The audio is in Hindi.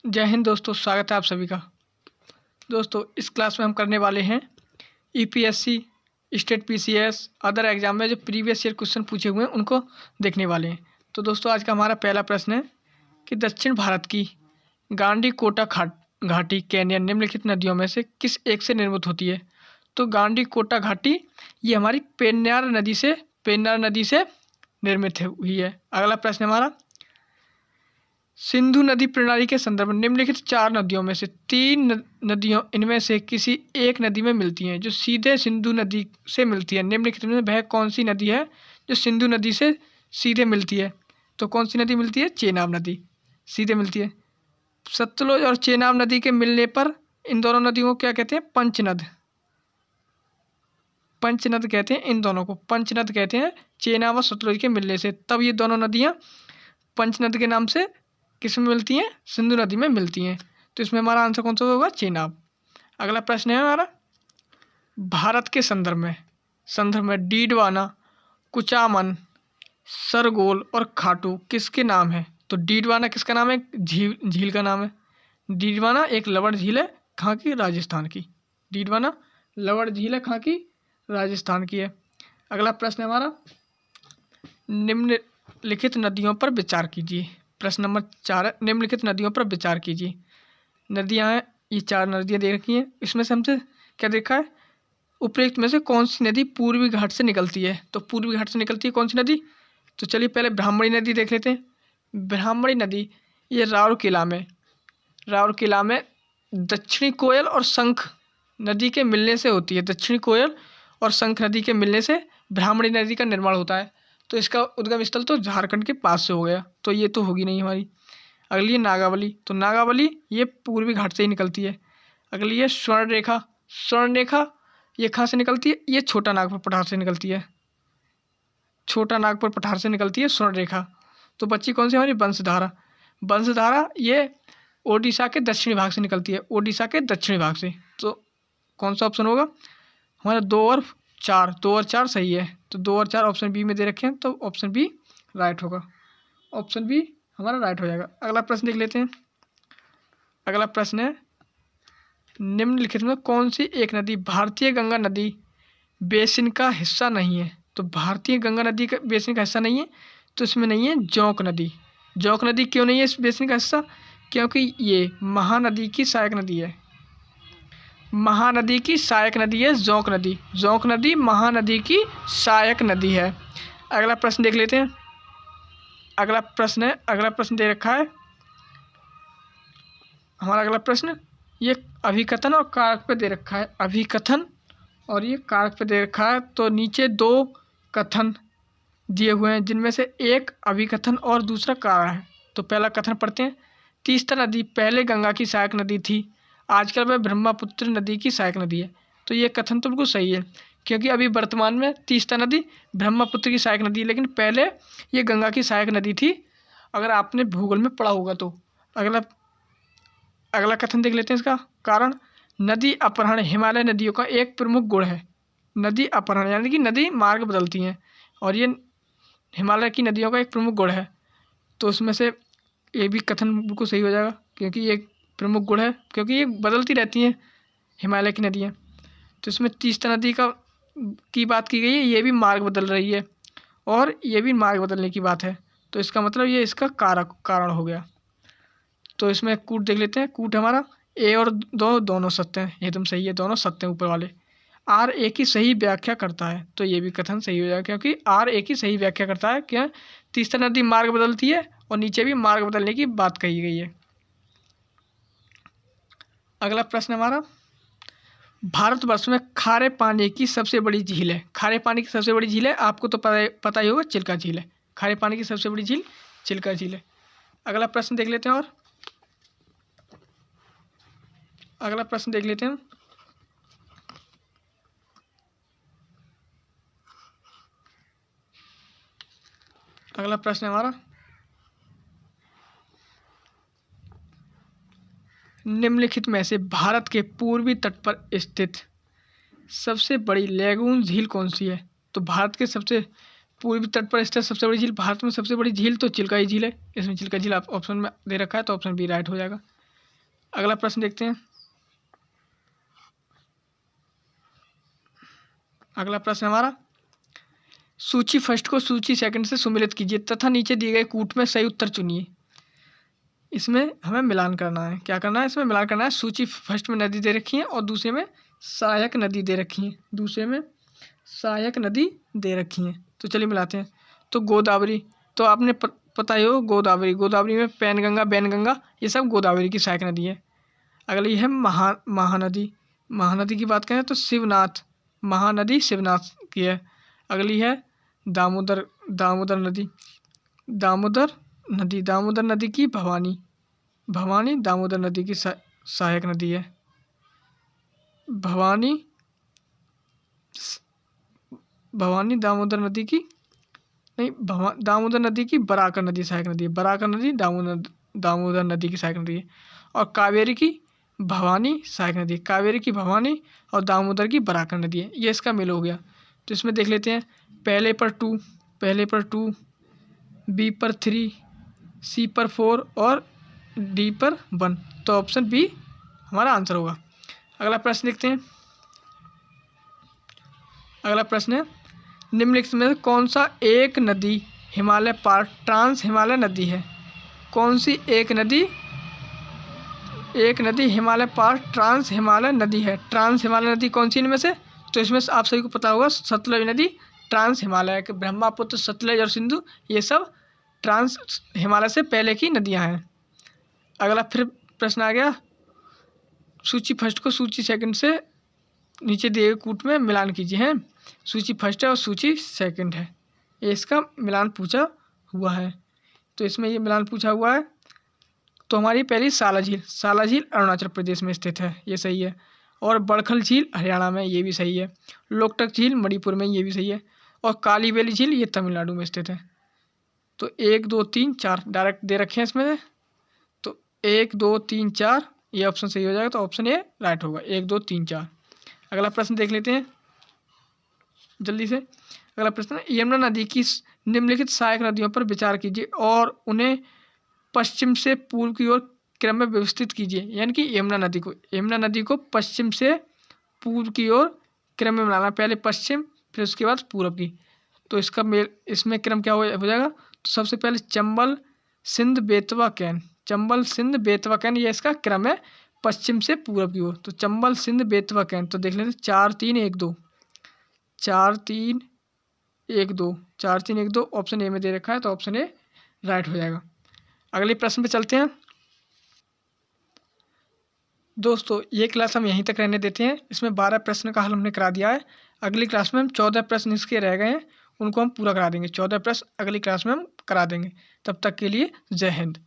जय हिंद दोस्तों, स्वागत है आप सभी का। दोस्तों इस क्लास में हम करने वाले हैं ईपीएससी, स्टेट पीसीएस, अदर एग्जाम में जो प्रीवियस ईयर क्वेश्चन पूछे हुए हैं उनको देखने वाले हैं। तो दोस्तों आज का हमारा पहला प्रश्न है कि दक्षिण भारत की गांडीकोटा घाटी केन्या निम्नलिखित नदियों में से किस एक से निर्मित होती है। तो गांडीकोटा घाटी ये हमारी पेन्नार नदी से निर्मित हुई है। अगला प्रश्न हमारा, सिंधु नदी प्रणाली के संदर्भ में निम्नलिखित 4 नदियों में से 3 नदियों इनमें से किसी एक नदी में मिलती हैं जो सीधे सिंधु नदी से मिलती है। निम्नलिखित में वह कौन सी नदी है जो सिंधु नदी से सीधे मिलती है। तो कौन सी नदी मिलती है? चेनाब नदी सीधे मिलती है। सतलुज और चेनाब नदी के मिलने पर इन दोनों नदियों को क्या कहते हैं? पंचनद कहते हैं। इन दोनों को पंचनद कहते हैं। चेनाब और सतलुज के मिलने से तब ये दोनों नदियाँ पंचनद के नाम से किस में मिलती हैं? सिंधु नदी में मिलती हैं। तो इसमें हमारा आंसर कौन सा होगा? चेनाब। अगला प्रश्न है हमारा, भारत के संदर्भ में डीडवाना, कुचामन, सरगोल और खाटू किसके नाम है? तो डीडवाना किसका नाम है? झील का नाम है। डीडवाना एक लवण झील है, कहाँ की? राजस्थान की। डीडवाना लवण झील है, कहाँ की? राजस्थान की है। अगला प्रश्न है हमारा, निम्नलिखित नदियों पर विचार कीजिए। प्रश्न नंबर 4 है, निम्नलिखित नदियों पर विचार कीजिए। नदियां हैं, ये 4 नदियां दे रखी हैं। इसमें से हमसे क्या देखा है? उपरोक्त में से कौन सी नदी पूर्वी घाट से निकलती है? तो पूर्वी घाट से निकलती है कौन सी नदी? तो चलिए पहले ब्राह्मणी नदी देख लेते हैं। ब्राह्मणी नदी ये राउरकेला में दक्षिणी कोयल और शंख नदी के मिलने से होती है। दक्षिणी कोयल और शंख नदी के मिलने से ब्राह्मणी नदी का निर्माण होता है। तो इसका उद्गम स्थल तो झारखंड के पास से हो गया, तो ये तो होगी नहीं हमारी। अगली है नागावली। तो नागावली ये पूर्वी घाट से ही निकलती है। अगली है स्वर्ण रेखा ये कहाँ से निकलती है? ये छोटा नागपुर पठार से निकलती है। छोटा नागपुर पठार से निकलती है स्वर्ण रेखा। तो बच्ची कौन सी हमारी? वंशधारा ये ओडिशा के दक्षिणी भाग से निकलती है। ओडिशा के दक्षिणी भाग से। तो कौन सा ऑप्शन होगा हमारा? 2 और 4 सही है। तो 2 और 4 ऑप्शन बी में दे रखे हैं, तो ऑप्शन बी राइट होगा। ऑप्शन बी हमारा राइट हो जाएगा। अगला प्रश्न देख लेते हैं। अगला प्रश्न है, निम्नलिखित में कौन सी एक नदी भारतीय गंगा नदी बेसिन का हिस्सा नहीं है? तो भारतीय गंगा नदी का बेसिन का हिस्सा नहीं है, तो इसमें नहीं है जोंक नदी। जोंक नदी क्यों नहीं है इस बेसिन का हिस्सा? क्योंकि ये महानदी की सहायक नदी है। महानदी की सहायक नदी है जोंक नदी। जोंक नदी महानदी की सहायक नदी है। अगला प्रश्न देख लेते हैं। अगला प्रश्न दे रखा है हमारा। अगला प्रश्न ये अभिकथन और कारक पे दे रखा है। अभिकथन और ये कारक पे दे रखा है। तो नीचे 2 कथन दिए हुए हैं, जिनमें से एक अभिकथन और दूसरा कारक है। तो पहला कथन पढ़ते हैं। तीस्ता नदी पहले गंगा की सहायक नदी थी, आजकल वह ब्रह्मपुत्र नदी की सहायक नदी है। तो ये कथन तो बिल्कुल सही है, क्योंकि अभी वर्तमान में तीस्ता नदी ब्रह्मपुत्र की सहायक नदी है, लेकिन पहले ये गंगा की सहायक नदी थी, अगर आपने भूगोल में पढ़ा होगा तो। अगला कथन देख लेते हैं। इसका कारण, नदी अपहरण हिमालय नदियों का एक प्रमुख गुण है। नदी अपहरण यानी कि नदी मार्ग बदलती हैं, और ये हिमालय की नदियों का एक प्रमुख गुण है। तो उसमें से ये भी कथन बिल्कुल सही हो जाएगा, क्योंकि ये प्रमुख गुण है, क्योंकि ये बदलती रहती हैं हिमालय की नदियाँ। तो इसमें तीस्ता नदी की बात की गई है, ये भी मार्ग बदल रही है, और ये भी मार्ग बदलने की बात है। तो इसका मतलब ये इसका कारण हो गया। तो इसमें कूट देख लेते हैं। कूट हमारा ए और दोनों सत्य हैं, एकदम सही है, दोनों सत्य हैं ऊपर वाले। आर ए की सही व्याख्या करता है, तो ये भी कथन सही हो जाएगा, क्योंकि आर ए की सही व्याख्या करता है। क्या? तीस्ता नदी मार्ग बदलती है, और नीचे भी मार्ग बदलने की बात कही गई है। अगला प्रश्न हमारा, भारतवर्ष में खारे पानी की सबसे बड़ी झील है। खारे पानी की सबसे बड़ी झील है, आपको तो पता ही होगा, चिल्का झील है। खारे पानी की सबसे बड़ी झील चिल्का झील है। अगला प्रश्न देख लेते हैं। और अगला प्रश्न देख लेते हैं। अगला प्रश्न हमारा, निम्नलिखित में से भारत के पूर्वी तट पर स्थित सबसे बड़ी लैगून झील कौन सी है? तो भारत के सबसे पूर्वी तट पर स्थित सबसे बड़ी झील, भारत में सबसे बड़ी झील तो चिल्का ही झील है। इसमें चिल्का झील आप ऑप्शन में दे रखा है, तो ऑप्शन बी राइट हो जाएगा। अगला प्रश्न देखते हैं। अगला प्रश्न हमारा, सूची फर्स्ट को सूची सेकंड से सुमेलित कीजिए तथा नीचे दिए गए कूट में सही उत्तर चुनिए। इसमें हमें मिलान करना है। क्या करना है? इसमें मिलान करना है। सूची फर्स्ट में नदी दे रखी है और दूसरे में सहायक नदी दे रखी है, दूसरे में सहायक नदी दे रखी है। तो चलिए मिलाते हैं। तो गोदावरी, तो आपने पता ही हो गोदावरी, गोदावरी में पैनगंगा, बैनगंगा, ये सब गोदावरी की सहायक नदी है। अगली है महानदी, महानदी की बात करें तो शिवनाथ, महानदी शिवनाथ की है। अगली है दामोदर, दामोदर नदी, दामोदर नदी, दामोदर नदी की भवानी, भवानी दामोदर नदी की सहायक नदी है। भवानी, भवानी दामोदर नदी की नहीं, दामोदर नदी की बराकर नदी सहायक नदी है। बराकर नदी दामोदर नदी की सहायक नदी है। और कावेरी की भवानी सहायक नदी है। कावेरी की भवानी और दामोदर की बराकर नदी है। ये इसका मेल हो गया। तो इसमें देख लेते हैं। पहले पर 2, पहले पर 2, बी पर 3, सी पर 4 और डी पर 1। तो ऑप्शन बी हमारा आंसर होगा। अगला प्रश्न देखते हैं। अगला प्रश्न है, निम्नलिखित में कौन सा एक नदी हिमालय पार ट्रांस हिमालय नदी है? कौन सी एक नदी हिमालय पार ट्रांस हिमालय नदी है? ट्रांस हिमालय नदी कौन सी इनमें से? तो इसमें आप सभी को पता होगा सतलज नदी ट्रांस हिमालय के, ब्रह्मपुत्र, सतलज और सिंधु ये सब ट्रांस हिमालय से पहले की नदियां हैं। अगला फिर प्रश्न आ गया, सूची फर्स्ट को सूची सेकंड से नीचे दिए गए कूट में मिलान कीजिए। हैं, सूची फर्स्ट है और सूची सेकंड है, ये इसका मिलान पूछा हुआ है। तो इसमें ये मिलान पूछा हुआ है। तो हमारी पहली साला झील, साला झील अरुणाचल प्रदेश में स्थित है, ये सही है। और बड़खल झील हरियाणा में, ये भी सही है। लोकटक झील मणिपुर में, ये भी सही है। और काली बेली झील ये तमिलनाडु में स्थित है। तो 1 2 3 4 डायरेक्ट दे रखे हैं इसमें से। तो 1 2 3 4 ये ऑप्शन सही हो जाएगा। तो ऑप्शन ए राइट होगा, 1 2 3 4। अगला प्रश्न देख लेते हैं जल्दी से। अगला प्रश्न है, यमुना नदी की निम्नलिखित सहायक नदियों पर विचार कीजिए और उन्हें पश्चिम से पूर्व की ओर क्रम में व्यवस्थित कीजिए। यानी कि यमुना नदी को पश्चिम से पूर्व की ओर क्रम में बनाना, पहले पश्चिम फिर उसके बाद पूर्व की। तो इसका इसमें क्रम क्या हो जाएगा? तो सबसे पहले चंबल, सिंध, बेतवा, कैन, चंबल, सिंध, बेतवा, कैन, ये इसका क्रम है पश्चिम से पूर्व की ओर। तो चंबल, सिंध, बेतवा, कैन। तो देख लेते 4 3 1 2, 4 3 1 2, 4 3 1 2 ऑप्शन ए में दे रखा है। तो ऑप्शन ए राइट हो जाएगा। अगले प्रश्न पे चलते हैं। दोस्तों ये क्लास हम यहीं तक रहने देते हैं। इसमें 12 प्रश्न का हल हमने करा दिया है। अगली क्लास में हम 14 प्रश्न इसके रह गए हैं, उनको हम पूरा करा देंगे। 14 प्रश्न अगली क्लास में हम करा देंगे। तब तक के लिए जय हिंद।